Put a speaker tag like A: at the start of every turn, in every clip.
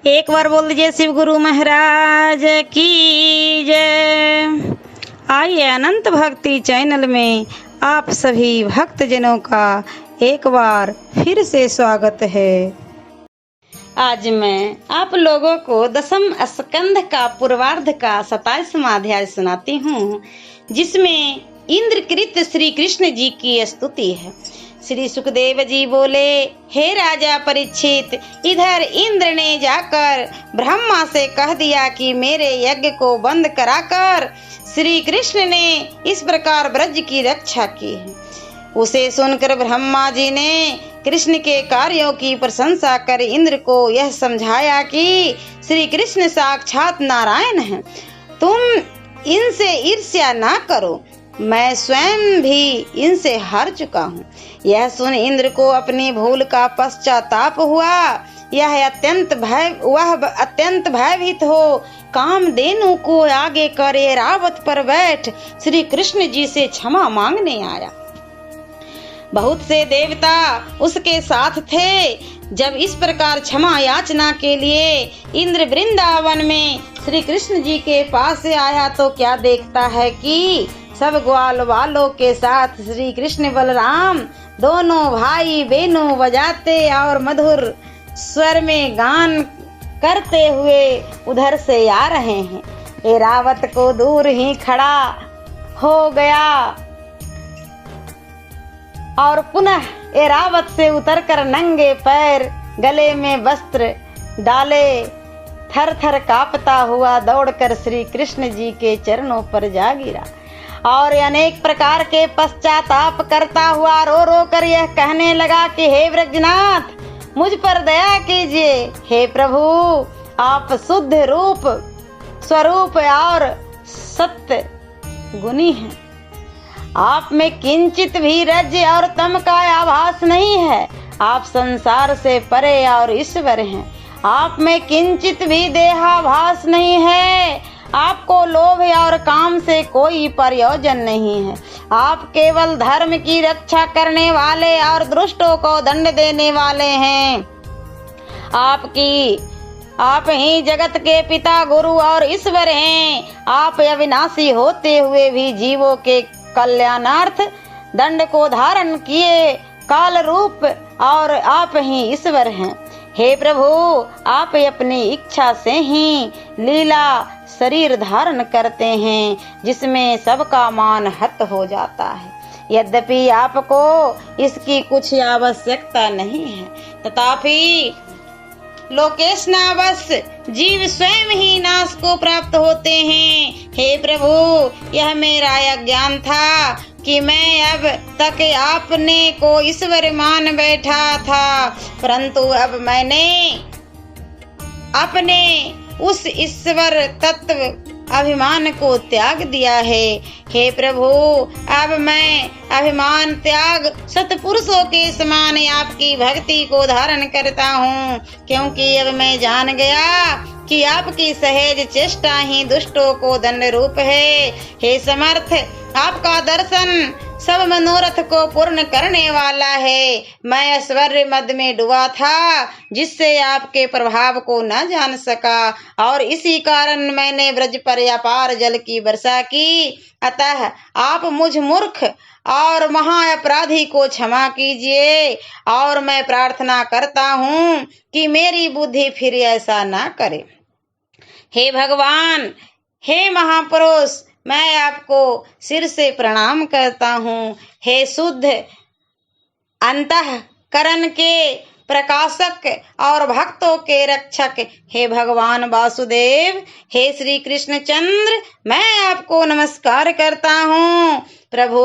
A: एक बार बोल दीजिए शिव गुरु महाराज की जय। आइए अनंत भक्ति चैनल में आप सभी भक्तजनों का एक बार फिर से स्वागत है। आज मैं आप लोगों को दसम स्कंध का पूर्वार्ध का 27वां अध्याय सुनाती हूँ, जिसमें इंद्रकृत श्री कृष्ण जी की स्तुति है। श्री सुखदेव जी बोले, हे राजा परीक्षित, इधर इंद्र ने जाकर ब्रह्मा से कह दिया कि मेरे यज्ञ को बंद कराकर श्री कृष्ण ने इस प्रकार ब्रज की रक्षा की है। उसे सुनकर ब्रह्मा जी ने कृष्ण के कार्यों की प्रशंसा कर इंद्र को यह समझाया कि श्री कृष्ण साक्षात नारायण हैं। तुम इनसे ईर्ष्या ना करो, मैं स्वयं भी इनसे हार चुका हूँ। यह सुन इंद्र को अपनी भूल का पश्चाताप हुआ। वह अत्यंत भयभीत हो कामधेनु को आगे कर ऐरावत पर बैठ श्री कृष्ण जी से क्षमा मांगने आया। बहुत से देवता उसके साथ थे। जब इस प्रकार क्षमा याचना के लिए इंद्र वृंदावन में श्री कृष्ण जी के पास आया तो क्या देखता है कि सब ग्वाल वालों के साथ श्री कृष्ण बलराम दोनों भाई बेनू बजाते और मधुर स्वर में गान करते हुए उधर से आ रहे हैं। ऐरावत को दूर ही खड़ा हो गया और पुनः ऐरावत से उतरकर नंगे पैर गले में वस्त्र डाले थर थर कांपता हुआ दौड़कर श्री कृष्ण जी के चरणों पर जा गिरा और अनेक प्रकार के पश्चाताप करता हुआ रो रो कर यह कहने लगा कि हे ब्रजनाथ, मुझ पर दया कीजिए। हे प्रभु, आप शुद्ध रूप स्वरूप और सत्य गुणी हैं। आप में किंचित भी रज और तम का आभास नहीं है। आप संसार से परे और ईश्वर हैं। आप में किंचित भी देहाभास नहीं है। आपको लोभ और काम से कोई प्रयोजन नहीं है। आप केवल धर्म की रक्षा करने वाले और दुष्टों को दंड देने वाले हैं। आप ही जगत के पिता, गुरु और ईश्वर हैं। आप अविनाशी होते हुए भी जीवों के कल्याणार्थ दंड को धारण किए काल रूप और आप ही ईश्वर हैं। हे प्रभु, आप अपनी इच्छा से ही लीला शरीर धारण करते हैं, जिसमें सबका मान हत हो जाता है। यद्यपि आपको इसकी कुछ आवश्यकता नहीं है, तथापि लोकेशनावश जीव स्वयं ही नाश को प्राप्त होते हैं। हे प्रभु, यह मेरा अज्ञान था कि मैं अब तक आपने को ईश्वर मान बैठा था, परंतु अब मैंने अपने उस ईश्वर तत्व अभिमान को त्याग दिया है। हे प्रभु, अब मैं अभिमान त्याग सत्पुरुषों के समान आपकी भक्ति को धारण करता हूँ, क्योंकि अब मैं जान गया कि आपकी सहज चेष्टा ही दुष्टों को दंड रूप है। हे समर्थ, आपका दर्शन सब मनोरथ को पूर्ण करने वाला है। मैं ऐश्वर्य मद में डूबा था, जिससे आपके प्रभाव को न जान सका, और इसी कारण मैंने ब्रज पर अपार जल की वर्षा की। अतः आप मुझ मूर्ख और महाअपराधी को क्षमा कीजिए, और मैं प्रार्थना करता हूँ कि मेरी बुद्धि फिर ऐसा न करे। हे भगवान, हे महापुरुष, मैं आपको सिर से प्रणाम करता हूँ। हे शुद्ध अंतःकरण के प्रकाशक और भक्तों के रक्षक, हे भगवान वासुदेव, हे श्री कृष्ण चंद्र, मैं आपको नमस्कार करता हूँ। प्रभु,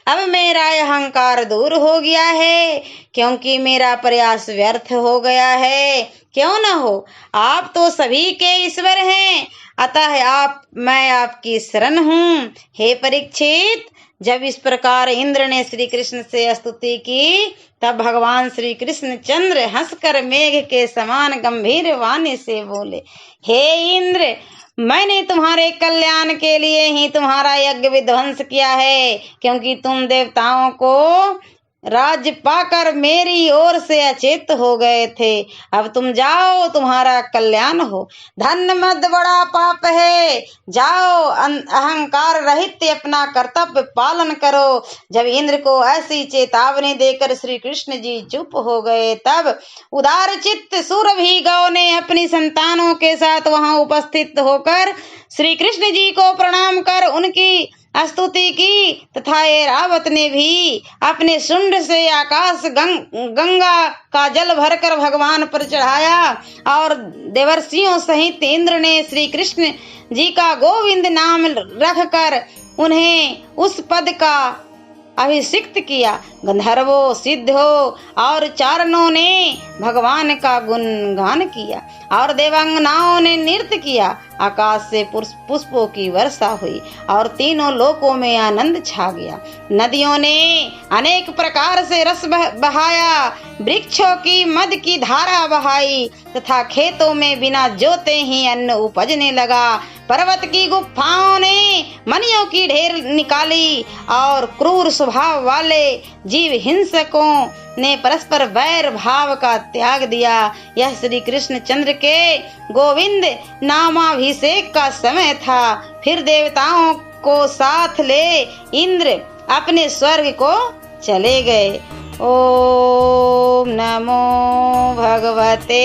A: अब मेरा अहंकार दूर हो गया है, क्योंकि मेरा प्रयास व्यर्थ हो गया है। क्यों न हो, आप तो सभी के ईश्वर हैं, अतः मैं आपकी शरण हूँ। हे परीक्षित, जब इस प्रकार इंद्र ने श्री कृष्ण से स्तुति की, तब भगवान श्री कृष्ण चंद्र हंसकर मेघ के समान गंभीर वाणी से बोले, हे इंद्र, मैंने तुम्हारे कल्याण के लिए ही तुम्हारा यज्ञ विध्वंस किया है, क्योंकि तुम देवताओं को राज पाकर मेरी ओर से अचेत हो गए थे। अब तुम जाओ, तुम्हारा कल्याण हो। धन मद बड़ा पाप है, जाओ अहंकार रहित अपना कर्तव्य पालन करो। जब इंद्र को ऐसी चेतावनी देकर श्री कृष्ण जी चुप हो गए, तब उदार चित्त सुरभि ने अपनी संतानों के साथ वहां उपस्थित होकर श्री कृष्ण जी को प्रणाम कर उनकी स्तुति की, तथा ऐरावत ने भी अपने शुंड से आकाश गंगा का जल भरकर भगवान पर चढ़ाया और देवर्षियों सहित इंद्र ने श्री कृष्ण जी का गोविंद नाम रखकर उन्हें उस पद का अभिषिक्त किया। गंधर्वों, सिद्धों और चारणों ने भगवान का गुणगान किया और देवांगनाओं ने नृत्य किया। आकाश से पुष्पों की वर्षा हुई और तीनों लोकों में आनंद छा गया। नदियों ने अनेक प्रकार से रस बहाया, वृक्षों की मद की धारा बहाई तथा खेतों में बिना जोते ही अन्न उपजने लगा। पर्वत की गुफाओं ने मनियों की ढेर निकाली और क्रूर स्वभाव वाले जीव हिंसकों ने परस्पर वैर भाव का त्याग दिया। यह श्री कृष्ण चंद्र के गोविंद नामाभिषेक का समय था। फिर देवताओं को साथ ले इंद्र अपने स्वर्ग को चले गए। ओम नमो भगवते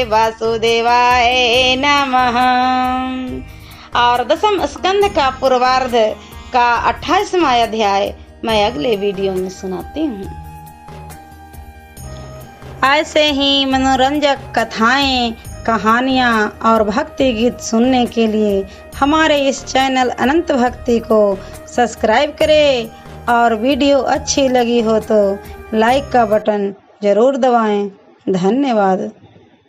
A: वासुदेवाय नमः। और दसम स्कंध का पूर्वार्ध का 28वां अध्याय मैं अगले वीडियो में सुनाती हूँ। ऐसे ही मनोरंजक कथाएं, कहानियाँ और भक्ति गीत सुनने के लिए हमारे इस चैनल अनंत भक्ति को सब्सक्राइब करें और वीडियो अच्छी लगी हो तो लाइक का बटन जरूर दबाएं। धन्यवाद।